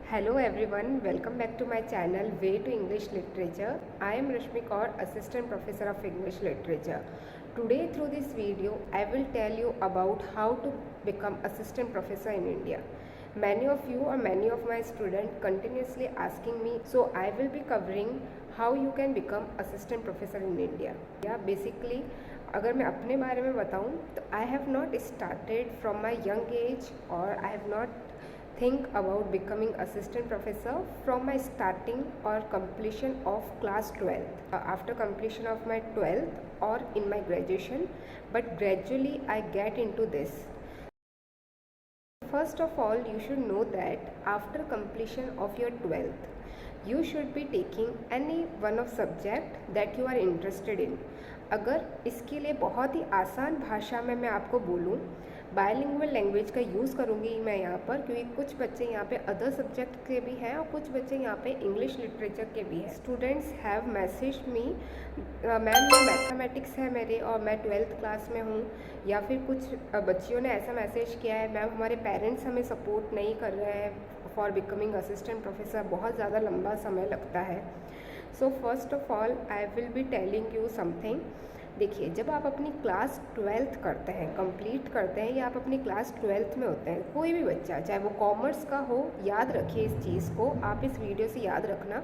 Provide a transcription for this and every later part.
Hello everyone, welcome back to my channel Way to English Literature. I am Rashmi Kaur, Assistant Professor of English Literature. Today through this video, I will tell you about how to become Assistant Professor in India. Many of you or many of my students continuously asking me, so I will be covering how you can become Assistant Professor in India. Basically, अगर मैं अपने बारे में बताऊं तो I have not started from my young age or I have not think about becoming assistant professor from my starting or completion of class 12th. After completion of my 12th or in my graduation, but gradually I get into this. First of all, you should know that after completion of your 12th, you should be taking any one of subject that you are interested in. अगर इसके लिए बहुत ही आसान भाषा में मैं आपको बोलूँ, बायलिंगुअल लैंग्वेज का यूज़ करूँगी मैं यहाँ पर, क्योंकि कुछ बच्चे यहाँ पे अदर सब्जेक्ट के भी हैं और कुछ बच्चे यहाँ पे इंग्लिश लिटरेचर के भी हैं. Students have message me, ma'am ये मैथमेटिक्स है मेरे और मैं 12th क्लास में हूँ, या फिर कुछ बच्चियों ने ऐसा मैसेज किया है, मैम हमारे पेरेंट्स हमें सपोर्ट नहीं कर रहे हैं फॉर बिकमिंग असिस्टेंट प्रोफेसर, बहुत ज़्यादा लंबा समय लगता है. So first of all I will be telling you something. देखिए, जब आप अपनी क्लास 12th करते हैं, कंप्लीट करते हैं, या आप अपनी क्लास 12th में होते हैं, कोई भी बच्चा चाहे वो कॉमर्स का हो, याद रखिए इस चीज़ को, आप इस वीडियो से याद रखना,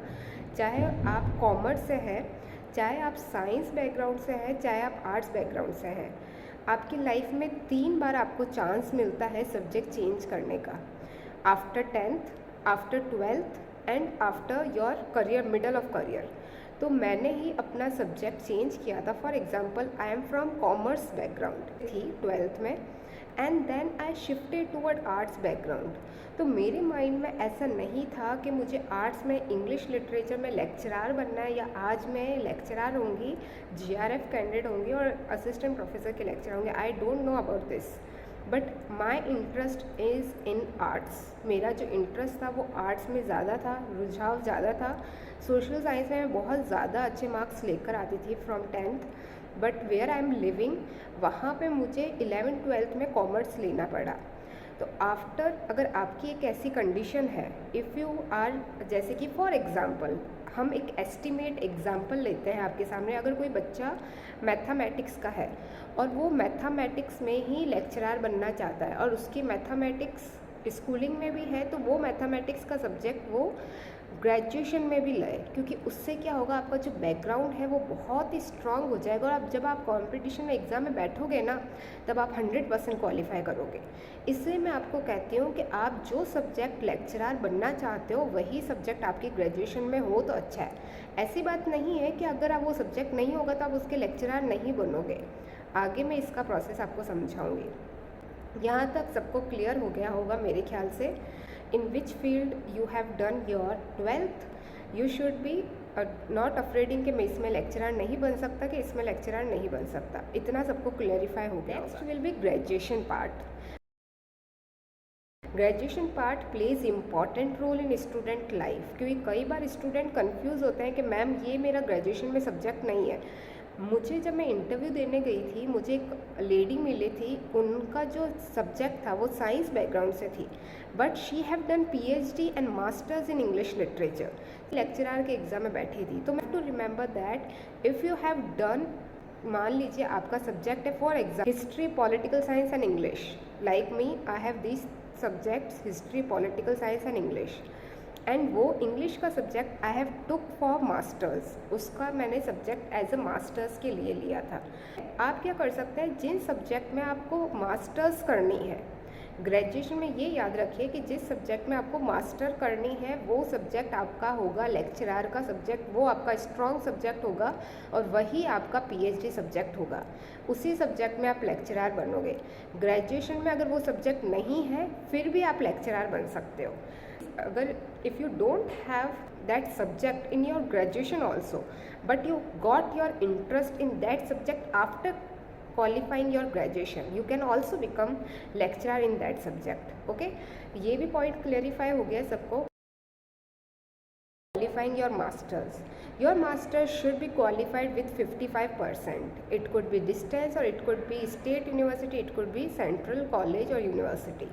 चाहे आप कॉमर्स से हैं, चाहे आप साइंस बैकग्राउंड से हैं, चाहे आप आर्ट्स बैकग्राउंड से हैं, आपकी लाइफ में 3 बार आपको चांस मिलता है सब्जेक्ट चेंज करने का. After 10th, after 12th and after your career, middle of career. तो मैंने ही अपना सब्जेक्ट चेंज किया था. For example, I am from commerce background थी 12th में, and then I shifted toward arts background. तो मेरे माइंड में ऐसा नहीं था कि मुझे आर्ट्स में इंग्लिश लिटरेचर में लेक्चरार बनना है, या आज मैं लेक्चरार होंगी, GRF कैंडिडेट होंगी और असिस्टेंट प्रोफेसर के लेक्चर होंगे. I don't know about this, but my interest is in arts. मेरा जो इंटरेस्ट था वो आर्ट्स में ज़्यादा था, रुझाव ज़्यादा था. सोशल साइंस में मैं बहुत ज़्यादा अच्छे मार्क्स लेकर आती थी from 10th, but where I am living वहाँ पे मुझे 11th 12th में कॉमर्स लेना पड़ा. तो आफ्टर, अगर आपकी एक ऐसी कंडीशन है, इफ़ यू आर, जैसे कि फॉर एग्ज़ाम्पल हम एक एस्टिमेट एग्ज़ाम्पल लेते हैं आपके सामने. अगर कोई बच्चा मैथमेटिक्स का है और वो मैथमेटिक्स में ही लेक्चरार बनना चाहता है और उसकी मैथमेटिक्स स्कूलिंग में भी है, तो वो मैथमेटिक्स का सब्जेक्ट वो ग्रेजुएशन में भी लए, क्योंकि उससे क्या होगा, आपका जो बैकग्राउंड है वो बहुत ही स्ट्रांग हो जाएगा और जब आप कॉम्पिटिशन में एग्ज़ाम में बैठोगे ना, तब आप 100% क्वालिफाई करोगे. इसलिए मैं आपको कहती हूँ कि आप जो सब्जेक्ट लेक्चरार बनना चाहते हो वही सब्जेक्ट आपकी ग्रेजुएशन में हो तो अच्छा है. ऐसी बात नहीं है कि अगर आप वो सब्जेक्ट नहीं होगा तो आप उसके लेक्चरार नहीं बनोगे. आगे मैं इसका प्रोसेस आपको समझाऊँगी. यहाँ तक सबको क्लियर हो गया होगा मेरे ख्याल से. In which field you have done your 12th, you should be not afraiding कि मैं इसमें लेक्चरार नहीं बन सकता, कि इसमें लेक्चरार नहीं बन सकता. इतना सबको क्लैरिफाई हो गया. Next will be graduation part. Graduation part plays important role in student life, क्योंकि कई बार स्टूडेंट कंफ्यूज होते हैं कि मैम ये मेरा ग्रेजुएशन में सब्जेक्ट नहीं है. मुझे जब मैं इंटरव्यू देने गई थी, मुझे एक लेडी मिली थी, उनका जो सब्जेक्ट था वो साइंस बैकग्राउंड से थी, but she have done PhD and masters in English literature. Lecturer के एग्ज़ाम में बैठी थी. तो मैं to remember that if you have done, मान लीजिए आपका सब्जेक्ट है for example history, political science and English. Like me, I have this subjects, history, political science and English, and वो इंग्लिश का subject I have took for masters. उसका मैंने subject as a masters के लिए लिया था. आप क्या कर सकते हैं, जिन सब्जेक्ट में आपको मास्टर्स करनी है ग्रेजुएशन में, ये याद रखिए कि जिस सब्जेक्ट में आपको मास्टर करनी है वो सब्जेक्ट आपका होगा लेक्चरार का सब्जेक्ट, वो आपका स्ट्रॉन्ग सब्जेक्ट होगा और वही आपका PhD सब्जेक्ट होगा. उसी सब्जेक्ट में आप लेक्चरार बनोगे. ग्रेजुएशन में अगर वो सब्जेक्ट नहीं है फिर भी आप लेक्चरार बन सकते हो. अगर if you don't have that subject in your graduation also, but you got your interest in that subject after qualifying your graduation, you can also become lecturer in that subject. Okay, ये भी point clarify हो गया सबको. Qualifying your masters should be qualified with 55%. It could be distance or it could be state university, it could be central college or university.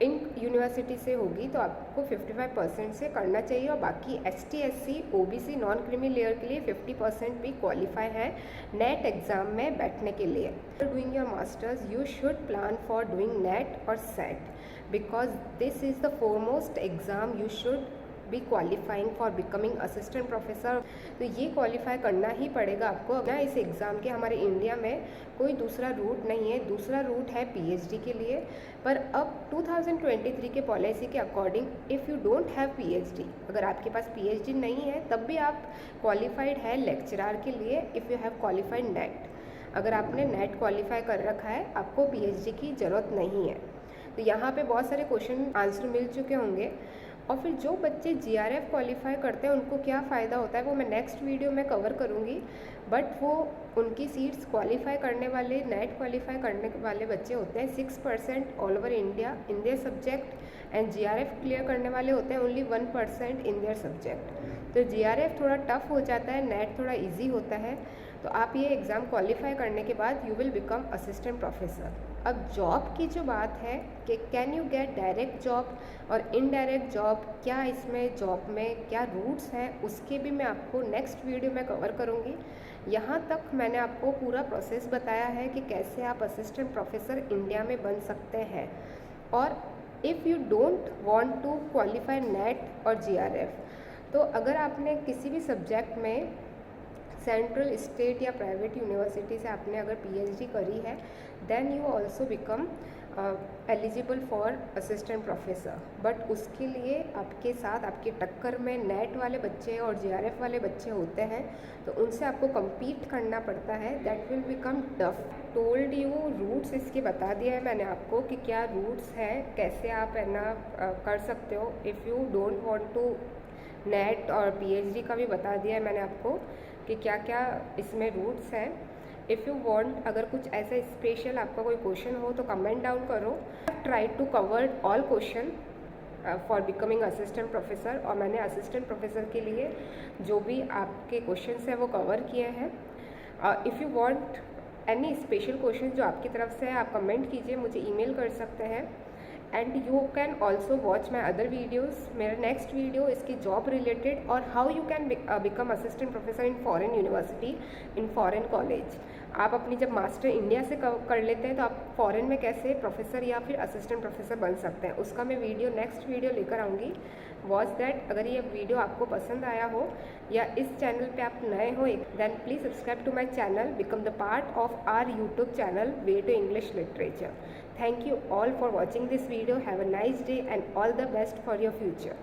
In university से होगी तो आपको 55% से करना चाहिए, और बाकी ST SC OBC non creamy layer के लिए 50% भी क्वालिफाई है नेट एग्ज़ाम में बैठने के लिए। Doing your masters you should plan for doing NET और SET, because this is the foremost exam you should be qualifying for becoming assistant professor. तो ये क्वालिफाई करना ही पड़ेगा आपको। ना इस एग्ज़ाम के हमारे इंडिया में कोई दूसरा रूट नहीं है, दूसरा रूट है PhD के लिए। पर अब 2023 के पॉलिसी के according if you don't have PhD, अगर आपके पास PhD नहीं है तब भी आप क्वालिफाइड है लेक्चरर के लिए if you have qualified net. अगर आपने नेट क्वालिफाई कर रखा है आपको PhD की ज़रूरत नहीं है। तो यहाँ पे बहुत सारे क्वेश्चन आंसर मिल चुके होंगे। और फिर जो बच्चे GRF क्वालिफाई करते हैं उनको क्या फ़ायदा होता है वो मैं नेक्स्ट वीडियो में कवर करूँगी। बट वो उनकी सीट्स क्वालिफाई करने वाले, नेट क्वालिफाई करने वाले बच्चे होते हैं 6% all over India in their subject, and GRF clear करने वाले होते हैं ओनली 1% इन देयर सब्जेक्ट। तो GRF थोड़ा टफ हो जाता है, नेट थोड़ा ईजी होता है। तो आप ये एग्ज़ाम क्वालिफाई करने के बाद you will become assistant professor. अब जॉब की जो बात है कि can you get direct job और इनडायरेक्ट जॉब, क्या इसमें जॉब में क्या रूट्स हैं, उसके भी मैं आपको नेक्स्ट वीडियो में कवर करूँगी। यहाँ तक मैंने आपको पूरा प्रोसेस बताया है कि कैसे आप असिस्टेंट प्रोफेसर इंडिया में बन सकते हैं। और if you don't want to qualify NET और GRF, तो अगर आपने किसी भी सब्जेक्ट में सेंट्रल, स्टेट या प्राइवेट यूनिवर्सिटी से आपने अगर PhD करी है then you also become eligible for assistant professor. But उसके लिए आपके साथ आपके टक्कर में नेट वाले बच्चे और GRF वाले बच्चे होते हैं, तो उनसे आपको compete करना पड़ता है। That will become tough. Told you routes इसके बता दिया है मैंने आपको कि क्या रूट्स हैं, कैसे आप है ना कर सकते हो if you don't want to NET, और PhD का भी बता दिया है मैंने आपको कि क्या क्या इसमें रूट्स हैं। इफ़ यू वांट, अगर कुछ ऐसा स्पेशल आपका कोई क्वेश्चन हो तो कमेंट डाउन करो। Try to cover all question for becoming assistant professor, और मैंने असिस्टेंट प्रोफेसर के लिए जो भी आपके क्वेश्चंस हैं वो कवर किए हैं। If you want any special question जो आपकी तरफ से है आप कमेंट कीजिए, मुझे ईमेल कर सकते हैं। And you can also watch my other videos. मेरा नेक्स्ट वीडियो इसकी जॉब रिलेटेड और how you can become assistant professor in foreign university, in foreign college. आप अपनी जब मास्टर इंडिया से कर लेते हैं तो आप फॉरेन में कैसे प्रोफेसर या फिर असिस्टेंट प्रोफेसर बन सकते हैं, उसका मैं वीडियो नेक्स्ट वीडियो लेकर आऊँगी। Watch that. अगर ये वीडियो आपको पसंद आया हो या इस चैनल पे आप नए हो then please subscribe to my channel, become the part of our YouTube channel way to English literature. Thank you all for watching this video. Have a nice day and all the best for your future.